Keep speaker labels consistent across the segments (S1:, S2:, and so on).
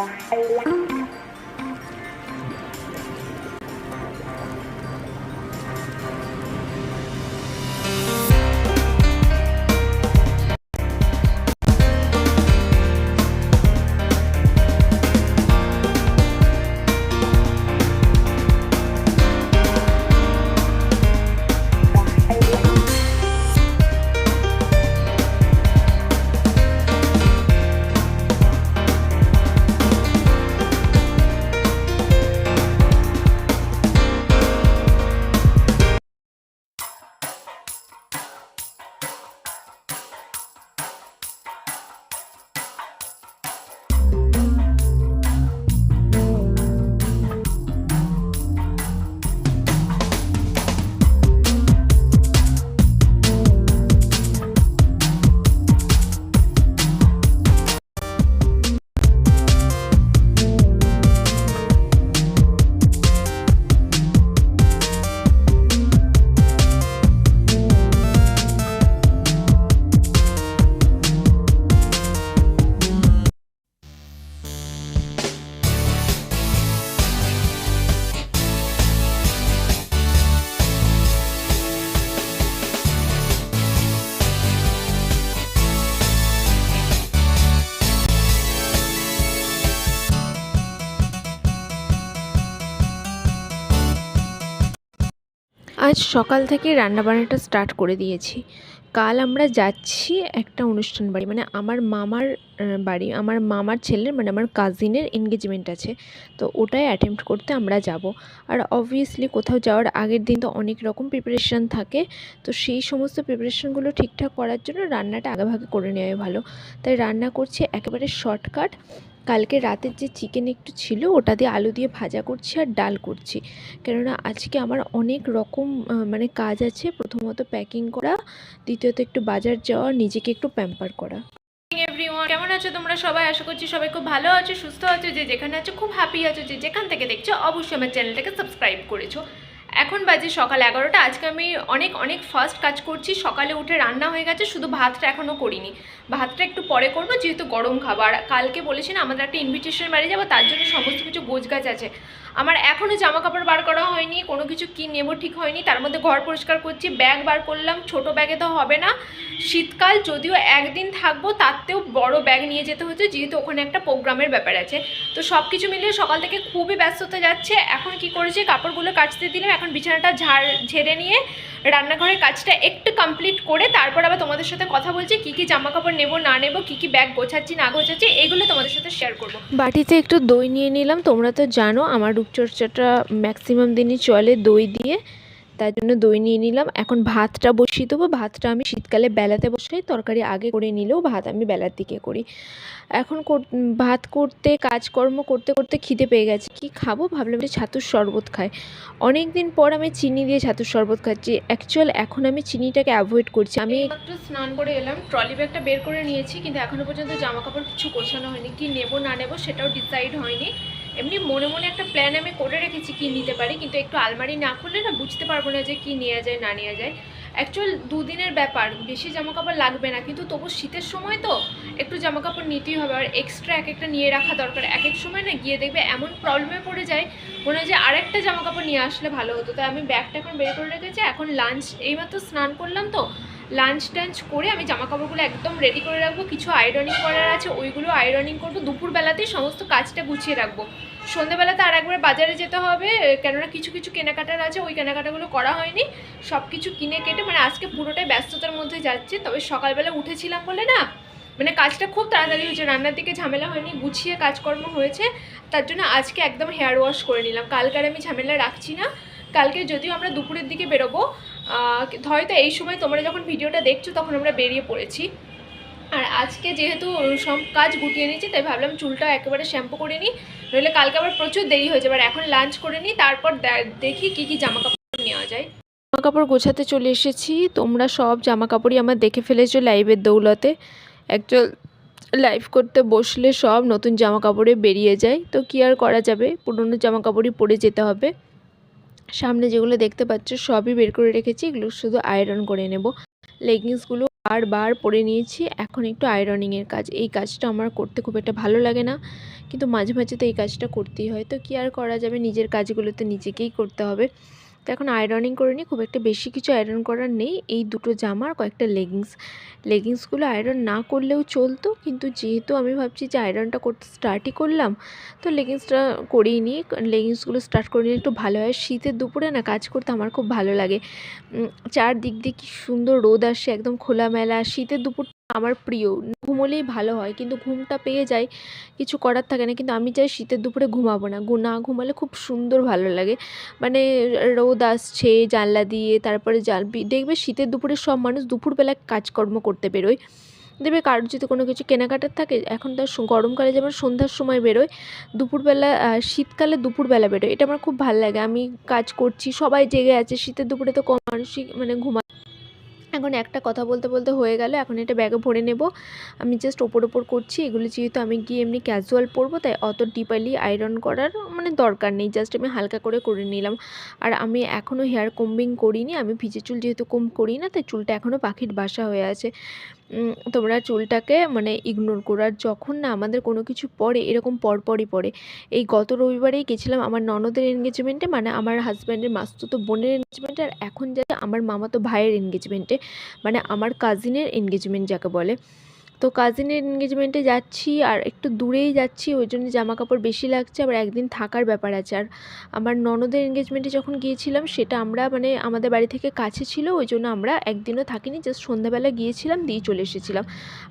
S1: আজ সকাল থেকে রান্নাবান্নাটা স্টার্ট করে দিয়েছি। কাল আমরা যাচ্ছি একটা অনুষ্ঠান বাড়ি, মানে আমার মামার বাড়ি, আমার মামার ছেলের, মানে আমার কাজিনের এনগেজমেন্ট আছে, তো ওটাই অ্যাটেম্প্ট করতে আমরা যাব। আর অবভিয়াসলি কোথাও যাওয়ার আগের দিন তো অনেক রকম প্রিপারেশান থাকে, তো সেই সমস্ত প্রিপারেশানগুলো ঠিকঠাক করার জন্য রান্নাটা আগেভাগে করে নেওয়াই ভালো। তাই রান্না করছি একেবারে শর্টকাট। কালকে রাতের যে চিকেন একটু ছিল ওটা দিয়ে আলু দিয়ে ভাজা করছি আর ডাল করছি, কেননা আজকে আমার অনেক রকম মানে কাজ আছে। প্রথমত প্যাকিং করা, দ্বিতীয়ত একটু বাজার যাওয়া, নিজেকে একটু প্যাম্পার করা। এভরিওয়ান, কেমন আছো তোমরা সবাই? আশা করছি সবাই খুব ভালো আছো, সুস্থ আছো, যে যেখানে আছো খুব হ্যাপি আছো, যে যেখান থেকে দেখছো অবশ্যই আমার চ্যানেলটাকে সাবস্ক্রাইব করেছো। এখন বাজে সকাল 11টা। আজকে আমি অনেক ফাস্ট কাজ করছি। সকালে উঠে রান্না হয়ে গেছে, শুধু ভাতটা এখনও করিনি। ভাতটা একটু পরে করবো, যেহেতু গরম খাবার। কালকে বলেছি না আমাদের একটা ইনভিটেশন বাড়ি যাবো, তার জন্য সমস্ত কিছু গোছগাছ আছে। আমার এখনও জামা কাপড় বার করা হয়নি, কোনো কিছু কি নেবো ঠিক হয়নি। তার মধ্যে ঘর পরিষ্কার করছি, ব্যাগ বার করলাম। ছোট ব্যাগে তো হবে না, শীতকাল যদিও একদিন থাকবো, তাতেও বড় ব্যাগ নিয়ে যেতে হচ্ছে, যেহেতু ওখানে একটা প্রোগ্রামের ব্যাপার আছে। তো সব কিছু মিলিয়ে সকাল থেকে খুবই ব্যস্ততা যাচ্ছে। এখন কি করেছি, কাপড়গুলো কাচতে দিলাম, এখন বিছানাটা ঝেড়ে নিয়ে রান্নাঘরের কাজটা একটু কমপ্লিট করে তারপর আবার তোমাদের সাথে কথা বলছি। কী কী জামা কাপড় নেবো না নেবো, কী কী ব্যাগ গোছাচ্ছি না গোছাচ্ছি, এগুলো তোমাদের সাথে শেয়ার করবো। বাটিতে একটু দই নিয়ে নিলাম। তোমরা তো জানো আমার রূপচর্চাটা ম্যাক্সিমাম দিনই চলে দই দিয়ে, তার জন্য দই নিয়ে নিলাম। এখন ভাতটা বসিয়ে দেবো। ভাতটা আমি শীতকালে বেলাতে বসাই, তরকারি আগে করে নিলেও ভাত আমি বেলার দিকে করি। এখন ভাত করতে, কাজকর্ম করতে করতে খিদে পেয়ে গেছে। কি খাবো ভাবলাম যে ছাতুর শরবত খাই। অনেক দিন পর আমি চিনি দিয়ে ছাতুর শরবত খাচ্ছি। অ্যাকচুয়াল এখন আমি চিনিটাকে অ্যাভয়েড করছি। আমি মাত্র স্নান করে এলাম, ট্রলি ব্যাগটা বের করে নিয়েছি, কিন্তু এখনও পর্যন্ত জামা কাপড় কিছু গোছানো হয়নি। কি নেবো না নেবো সেটাও ডিসাইড হয়নি। এমনি মনে মনে একটা প্ল্যান আমি করে রেখেছি কি নিতে পারি, কিন্তু একটু আলমারি না খুললে না বুঝতে পারবো না যে কি নেওয়া যায় না নেওয়া যায়। অ্যাকচুয়াল দুদিনের ব্যাপার, বেশি জামা কাপড় লাগবে না, কিন্তু তবু শীতের সময় তো একটু জামা কাপড় নিতেই হবে। আর এক্সট্রা এক একটা নিয়ে রাখা দরকার। এক এক সময় না গিয়ে দেখবে এমন প্রবলেমে পড়ে যায়, মনে হয় যে আরেকটা জামা কাপড় নিয়ে আসলে ভালো হতো। তাই আমি ব্যাগটা এখন বের করে রেখেছি। এখন লাঞ্চ, এইমাত্র স্নান করলাম, তো লাঞ্চ টাঞ্চ করে আমি জামা কাপড়গুলো একদম রেডি করে রাখবো। কিছু আয়রনিং করার আছে, ওইগুলো আয়রনিং করবো। দুপুরবেলাতেই সমস্ত কাজটা গুছিয়ে রাখবো। সন্ধ্যেবেলাতে আর একবার বাজারে যেতে হবে, কেননা কিছু কিছু কেনাকাটার আছে, ওই কেনাকাটাগুলো করা হয়নি। সব কিছু কিনে কেটে, মানে আজকে পুরোটাই ব্যস্ততার মধ্যে যাচ্ছে। তবে সকালবেলা উঠেছিলাম বলে না, মানে কাজটা খুব তাড়াতাড়ি হয়েছে, রান্নার দিকে ঝামেলা হয়নি, গুছিয়ে কাজকর্ম হয়েছে। তার জন্য আজকে একদম হেয়ার ওয়াশ করে নিলাম। কালকে আর আমি ঝামেলা রাখছি না। কালকে যদিও আমরা দুপুরের দিকে বেরোবো, হয়তো এই সময় তোমরা যখন ভিডিওটা দেখছো তখন আমরা বেরিয়ে পড়েছি। আর আজকে যেহেতু সব কাজ গুটিয়ে নিয়েছি, তাই ভাবলাম চুলটা একেবারে শ্যাম্পু করে নিই, নইলে কালকে আবার প্রচুর দেরি হয়ে যাবে। আর এখন লাঞ্চ করে নিই, তারপর দেখি কী কী জামা কাপড় নেওয়া যায়। জামা কাপড় গোছাতে চলে এসেছি। তোমরা সব জামা কাপড়ই আমার দেখে ফেলেছো লাইভের দৌলতে। অ্যাকচুয়াল লাইভ করতে বসলে সব নতুন জামা কাপড়ে বেরিয়ে যায়, তো কী আর করা যাবে, পুরনো জামা কাপড়ই পরে যেতে হবে। সামনে যেগুলো দেখতে পাচ্ছ সবই বের করে রেখেছি, এগুলো শুধু আয়রন করে নেব। লেগিংসগুলো বারবার পরে নিয়েছি। এখন একটু আয়রনিংয়ের কাজ, এই কাজটা আমার করতে খুব একটা ভালো লাগে না, কিন্তু মাঝে মাঝে তো এই কাজটা করতেই হয়। তো কী আর করা যাবে, নিজের কাজগুলো তো নিজেকেই করতে হবে। তো এখন আয়রনিং করে নিই, খুব একটা বেশি কিছু আয়রন করার নেই, এই দুটো জামা আর কয়েকটা লেগিংসগুলো আয়রন না করলেও চলতো, কিন্তু যেহেতু আমি ভাবছি যে আয়রনটা করতে স্টার্টই করলাম, তো লেগিংসটা করেই নিই। লেগিংসগুলো স্টার্ট করে নিলে একটু ভালো হয়। শীতের দুপুরে না কাজ করতে আমার খুব ভালো লাগে। চারদিক দিয়ে কী সুন্দর রোদ আসে, একদম খোলামেলা। শীতের দুপুর আমার প্রিয়। ঘুমোলেই ভালো হয়, কিন্তু ঘুমটা পেয়ে যাই, কিছু করার থাকে না। কিন্তু আমি চাই শীতের দুপুরে ঘুমাবো না, না ঘুমালে খুব সুন্দর ভালো লাগে। মানে রোদ আসছে জানলা দিয়ে, তারপরে দেখবে শীতের দুপুরে সব মানুষ দুপুরবেলা কাজকর্ম করতে বেরোয়। দেখবে কারোর যদি কোনো কিছু কেনাকাটার থাকে, এখন তো গরমকালে যেমন সন্ধ্যার সময় বেরোয়, দুপুরবেলা শীতকালে দুপুরবেলা বেরোয়। এটা আমার খুব ভালো লাগে। আমি কাজ করছি, সবাই জেগে আছে, শীতের দুপুরে তো কম মানুষই মানে ঘুমায়। এখন একটা কথা বলতে বলতে হয়ে গেল, এখন এটা ব্যাগে ভরে নেব। আমি জাস্ট ওপর করছি, এগুলো যেহেতু আমি গিয়ে এমনি ক্যাজুয়াল পরবো, তাই অত ডিপালি আয়রন করার মানে দরকার নেই, জাস্ট আমি হালকা করে নিলাম। আর আমি এখনও হেয়ার কম্বিং করিনি, আমি ভিজে চুল যেহেতু কম করি না, তাই চুলটা এখনও পাখির বাসা হয়ে আছে। তোমরা চুলটাকে মানে ইগনোর করো। আর যখন না আমাদের কোনো কিছু পড়ে, এরকম পরপরই পড়ে। এই গত রবিবারেই গেছিলাম আমার ননদের এনগেজমেন্টে, মানে আমার হাজব্যান্ডের মাস্তুতো বোনের এনগেজমেন্টে, আর এখন যাচ্ছে আমার মামাতো ভাইয়ের এনগেজমেন্টে, মানে আমার কাজিনের এনগেজমেন্ট যাকে বলে। তো কাজিনের এনগেজমেন্টে যাচ্ছি, আর একটু দূরেই যাচ্ছি, ওই জন্য জামা কাপড় বেশি লাগছে, আবার একদিন থাকার ব্যাপার আছে। আর আমার ননদের এনগেজমেন্টে যখন গিয়েছিলাম, সেটা আমরা মানে আমাদের বাড়ি থেকে কাছে ছিল, ওই জন্য আমরা একদিনও থাকিনি, জাস্ট সন্ধ্যাবেলা গিয়েছিলাম, দিয়ে চলে এসেছিলাম।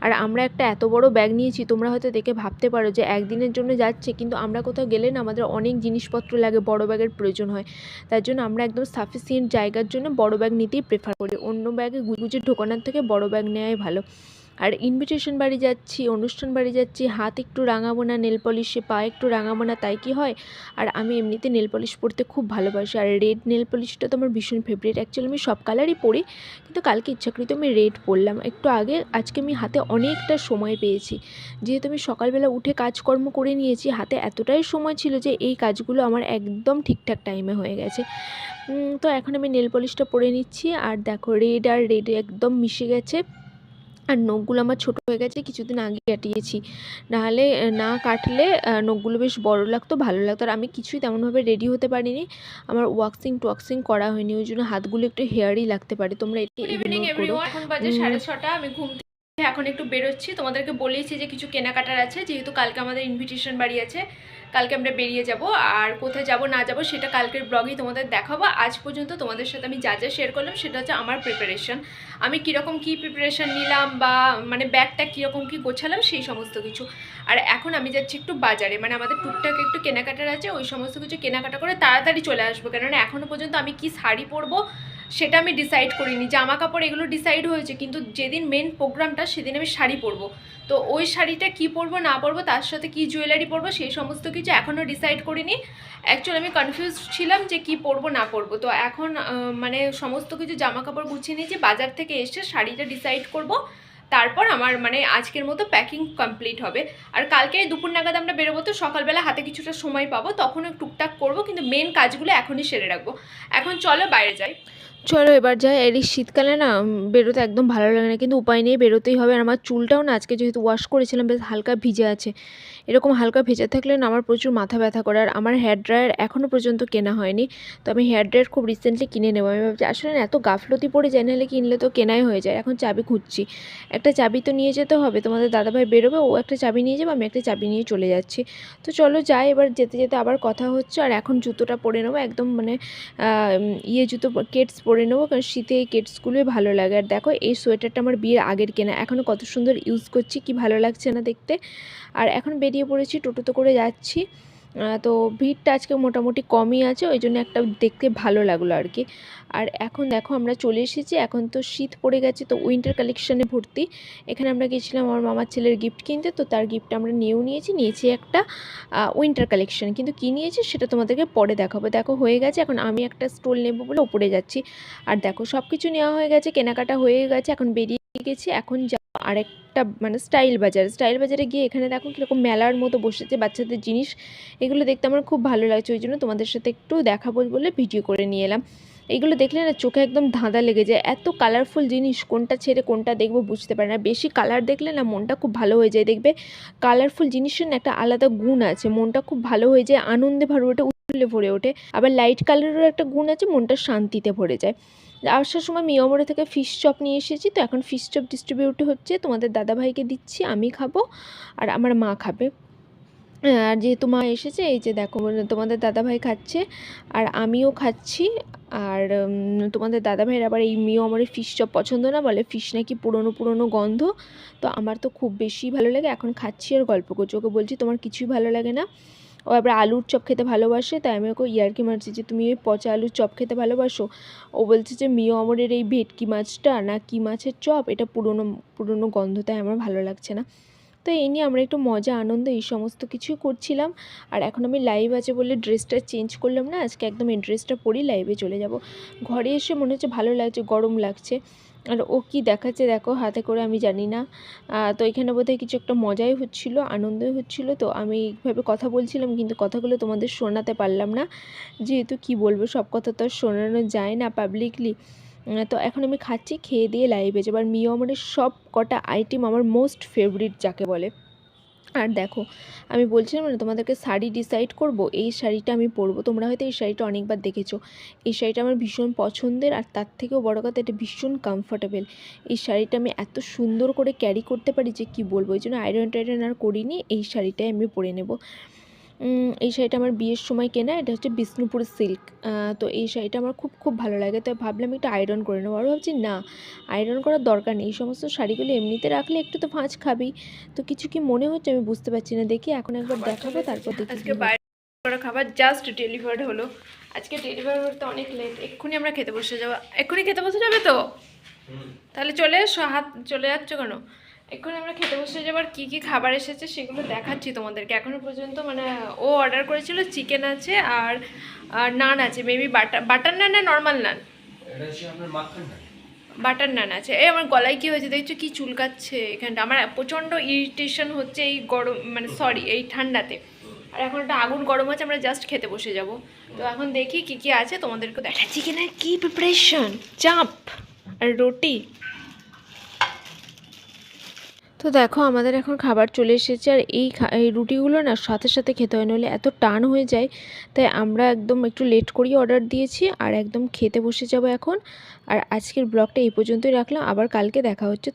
S1: আর আমরা একটা এত বড় ব্যাগ নিয়েছি, তোমরা হয়তো দেখে ভাবতে পারো যে একদিনের জন্য যাচ্ছে, কিন্তু আমরা কোথাও গেলে না আমাদের অনেক জিনিসপত্র লাগে, বড় ব্যাগের প্রয়োজন হয়। তার জন্য আমরা একদম সাফিসিয়েন্ট জায়গার জন্য বড় ব্যাগ নিতেই প্রেফার করি। অন্য ব্যাগে গুজে ঢোকানোর থেকে বড় ব্যাগ নেওয়াই ভালো। আর ইনভিটেশন বাড়ি যাচ্ছি, অনুষ্ঠান বাড়ি যাচ্ছি, হাত একটু রাঙাবো না নেল পলিশে, পা একটু রাঙাবো না, তাই কি হয়? আর আমি এমনিতে নেল পলিশ পরতে খুব ভালোবাসি, আর রেড নেল পলিশটা তো আমার ভীষণ ফেভারিট। অ্যাকচুয়ালি আমি সব কালারই পরি, কিন্তু কালকে ইচ্ছাকৃত আমি রেড পরলাম একটু আগে। আজকে আমি হাতে অনেকটা সময় পেয়েছি, যেহেতু আমি সকালবেলা উঠে কাজকর্ম করে নিয়েছি, হাতে এতটাই সময় ছিল যে এই কাজগুলো আমার একদম ঠিকঠাক টাইমে হয়ে গেছে। তো এখন আমি নেল পলিশটা পরে নিচ্ছি, আর দেখো রেড আর রেড একদম মিশে গেছে। আর নখগুলো আমার ছোটো হয়ে গেছে, কিছুদিন আগে কাটিয়েছি, নাহলে না কাটলে নখগুলো বেশ বড় লাগতো, ভালো লাগতো। আর আমি কিছুই তেমনভাবে রেডি হতে পারিনি, আমার ওয়াক্সিং করা হয়নি, ওই জন্য হাতগুলো একটু হেয়ারই লাগতে পারে, তোমরা একটু ইগনোর করো। এখন বাজে 6:30, আমি ঘুম থেকে এখন একটু বেরোচ্ছি। তোমাদেরকে বলেইছি যে কিছু কেনাকাটার আছে, যেহেতু কালকে আমাদের ইনভিটেশন বাড়ি আছে, কালকে আমরা বেরিয়ে যাব। আর কোথায় যাব না যাব সেটা কালকের ব্লগেই তোমাদের দেখাবো। আজ পর্যন্ত তোমাদের সাথে আমি যা যা শেয়ার করলাম সেটা হচ্ছে আমার প্রিপারেশন, আমি কীরকম কী প্রিপারেশন নিলাম, বা মানে ব্যাগটা কীরকম কী গোছালাম, সেই সমস্ত কিছু। আর এখন আমি যাচ্ছি একটু বাজারে, মানে আমাদের টুকটাক একটু কেনাকাটার আছে, ওই সমস্ত কিছু কেনাকাটা করে তাড়াতাড়ি চলে আসবো, কেননা এখনও পর্যন্ত আমি কি শাড়ি পরবো সেটা আমি ডিসাইড করিনি। জামা কাপড় এগুলো ডিসাইড হয়েছে, কিন্তু যেদিন মেন প্রোগ্রামটা সেদিন আমি শাড়ি পরবো। তো ওই শাড়িটা কি পরবো না পরবো, তার সাথে কি জুয়েলারি পরবো, সেই সমস্ত কিছু এখনও ডিসাইড করিনি। অ্যাকচুয়ালি আমি কনফিউজ ছিলাম যে কি পরবো না পরবো। তো এখন মানে সমস্ত কিছু জামা কাপড় গুছিয়ে নিয়েছি, বাজার থেকে এসে শাড়িটা ডিসাইড করব, তারপর আমার মানে আজকের মতো প্যাকিং কমপ্লিট হবে। আর কালকে দুপুর নাগাদ আমরা বেরোবো, তো সকালবেলা হাতে কিছুটা সময় পাবো, তখনও টুকটাক করবো, কিন্তু মেন কাজগুলো এখনই সেরে রাখবো। এখন চলো বাইরে যাই। চলো এবার যাই। এই শীতকালে না বেরোতে একদম ভালো লাগে না, কিন্তু উপায় নেই, বেরোতেই হবে। আর আমার চুলটাও না আজকে যেহেতু ওয়াশ করেছিলাম, বেশ হালকা ভিজে আছে। এরকম হালকা ভেজা থাকলে না আমার প্রচুর মাথা ব্যথা করে। আর আমার হেয়ার ড্রায়ার এখনও পর্যন্ত কেনা হয়নি, তো আমি হেয়ার ড্রায়ার খুব রিসেন্টলি কিনে নেবো। আমি ভাবছি আসলে না এত গাফলতি পড়ে যায়, নাহলে কিনলে তো কেনাই হয়ে যায়। এখন চাবি খুঁজছি, একটা চাবি তো নিয়ে যেতে হবে। তোমাদের দাদাভাই বেরোবে, ও একটা চাবি নিয়ে যাবে, আমি একটা চাবি নিয়ে চলে যাচ্ছি। তো চলো যাই, এবার যেতে যেতে আবার কথা হচ্ছে। আর এখন জুতোটা পরে নেবো, একদম মানে জুতো কেটস পরে নেবো, কারণ শীতে এই কেটসগুলোই ভালো লাগে। আর দেখো এই সোয়েটারটা আমার বিয়ের আগের কেনা, এখনও কত সুন্দর ইউজ করছি, কি ভালো লাগছে না দেখতে। আর এখন বেরিয়ে পড়েছি, টোটোতে করে যাচ্ছি। তো ভিড়টা আজকে মোটামুটি কমই আছে, ওই জন্য একটা দেখতে ভালো লাগলো আর কি। আর এখন দেখো আমরা চলে এসেছি, এখন তো শীত পড়ে গেছে, তো উইন্টার কালেকশানে ভর্তি। এখানে আমরা গেছিলাম আমার মামার ছেলের গিফট কিনতে, তো তার গিফট আমরা নিয়েছি একটা উইন্টার কালেকশান, কিন্তু কী নিয়েছি সেটা তোমাদেরকে পরে দেখাবো। দেখো হয়ে গেছে, এখন আমি একটা স্টোল নেবো বলে ওপরে যাচ্ছি। আর দেখো সব কিছু নেওয়া হয়ে গেছে, কেনাকাটা হয়ে গেছে, এখন বেরিয়ে গেছি। এখন আরেকটা মানে স্টাইল বাজারে গিয়ে এখানে দেখো কীরকম মেলার মতো বসেছে বাচ্চাদের জিনিস, এগুলো দেখতে আমার খুব ভালো লাগছে, ওই জন্য তোমাদের সাথে একটু দেখাবো বলে ভিডিও করে নিয়ে এলাম। এইগুলো দেখলে না চোখে একদম ধাঁধা লেগে যায়, এত কালারফুল জিনিস কোনটা ছেড়ে কোনটা দেখবো বুঝতে পারি না। বেশি কালার দেখলে না মনটা খুব ভালো হয়ে যায়, দেখবে কালারফুল জিনিসের না একটা আলাদা গুণ আছে, মনটা খুব ভালো হয়ে যায়, আনন্দে ভরে ওঠে, উৎফুল্লে ভরে ওঠে। আবার লাইট কালারেরও একটা গুণ আছে, মনটা শান্তিতে ভরে যায়। আসার সময় মিয়ামরে থেকে ফিশ চপ নিয়ে এসেছি, তো এখন ফিশ চপ ডিস্ট্রিবিউট হচ্ছে, তোমাদের দাদাভাইকে দিচ্ছি, আমি খাবো আর আমার মা খাবে। আর যেহেতু মা এসেছে, এই যে দেখো তোমাদের দাদাভাই খাচ্ছে আর আমিও খাচ্ছি। আর তোমাদের দাদাভাইয়ের আবার এই মিয়ামরের ফিশ চপ পছন্দ না, বলে ফিশ নাকি পুরনো পুরনো গন্ধ। তো আমার তো খুব বেশি ভালো লাগে, এখন খাচ্ছি আর গল্প করছি। ওকে বলছি তোমার কিছুই ভালো লাগে না, ও আবার আলুর চপ খেতে ভালোবাসে, তাই আমি ওকে ইয়ার্কি মারছি যে তুমি ওই পচা আলুর চপ খেতে ভালোবাসো। ও বলছে যে মিয়ামরের এই ভেটকি মাছটা না কি মাছের চপ, এটা পুরনো পুরনো গন্ধ, তাই আমার ভালো লাগছে না। তো এই নিয়ে আমরা একটু মজা আনন্দ এই সমস্ত কিছুই করছিলাম। আর এখন আমি লাইভ আছে বলে ড্রেসটা চেঞ্জ করলাম না, আজকে একদম এই ড্রেসটা পরেই লাইভে চলে যাব। ঘরে এসে মনে হচ্ছে ভালো লাগছে, গরম লাগছে। আর ও কি দেখাচ্ছে দেখো হাতে করে, আমি জানি না। তো এখানে বোধহয় কিছু একটা মজাই হচ্ছিল, আনন্দই হচ্ছিল। তো আমি এইভাবে কথা বলছিলাম, কিন্তু কথাগুলো তোমাদের শোনাতে পারলাম না, যেহেতু কি বলবো, সব কথা তো আর শোনানো যায় না পাবলিকলি। তো এখন আমি খাচ্ছি, খেয়ে দিয়ে লাইভে যাবো। আর মিয়ামরের সব কটা আইটেম আমার মোস্ট ফেভারিট যাকে বলে। আর দেখো আমি বলছিলাম না তোমাদেরকে শাড়ি ডিসাইড করব, এই শাড়িটা আমি পরবো। তোমরা হয়তো এই শাড়িটা অনেকবার দেখেছো, এই শাড়িটা আমার ভীষণ পছন্দের, আর তার থেকেও বড় কথা এটা ভীষণ কমফোর্টেবল। এই শাড়িটা আমি এত সুন্দর করে ক্যারি করতে পারি যে কি বলবো, ওই জন্য আয়রন টাইরন আর করিনি, এই শাড়িটাই আমি পরে নেব। এই শাড়িটা আমার বিয়ের সময় কেনা, এটা হচ্ছে বিষ্ণুপুর সিল্ক। তো এই শাড়িটা আমার খুব খুব ভালো লাগে, তো ভাবলাম একটু আয়রন করে নেবো। আর ভাবছি না, আয়রন করার দরকার নেই, এই সমস্ত শাড়িগুলো এমনিতে রাখলে একটু তো ভাঁজ খাবেই। তো কিছু কি মনে হচ্ছে আমি বুঝতে পারছি না, দেখি এখন একবার দেখাবো, তারপর দেখি। আজকে বাইরে করা খাবার জাস্ট ডেলিভার্ড হলো, আজকে ডেলিভার করতে অনেক লেট। এক্ষুনি আমরা খেতে বসে যাবো, এক্ষুনি খেতে বসে যাবে তো? তাহলে চলে এসো, হাত চলে যাচ্ছ কেন? এক্ষুনি আমরা খেতে বসে যাবার। কি কি খাবার এসেছে সেগুলো দেখাচ্ছি তোমাদেরকে। এখনো পর্যন্ত মানে ও অর্ডার করেছিল চিকেন আছে আর নান আছে, মেবি বাটার নান না নর্মাল নান, বাটার নান আছে। এই আমার গলায় কি হয়েছে দেখছো, কি চুলকাচ্ছে এখানটা, আমার প্রচণ্ড ইরিটেশন হচ্ছে এই গরম, মানে সরি এই ঠান্ডাতে। আর এখন একটা আগুন গরম আছে, আমরা জাস্ট খেতে বসে যাব। তো এখন দেখি কি কি আছে তোমাদেরকে দেখা। চিকেনের কি প্রিপারেশন, চাপ আর রুটি। তো দেখো আমাদের এখন খাবার চলে এসেছে, আর এই রুটিগুলো না সাথে সাথে খেতে হয়, নইলে এত টান হয়ে যায়। তাই আমরা একদম একটু লেট করেই অর্ডার দিয়েছি, আর একদম খেতে বসে যাব এখন। আর আজকের ব্লগটা এই পর্যন্তই রাখলাম, আবার কালকে দেখা হচ্ছে।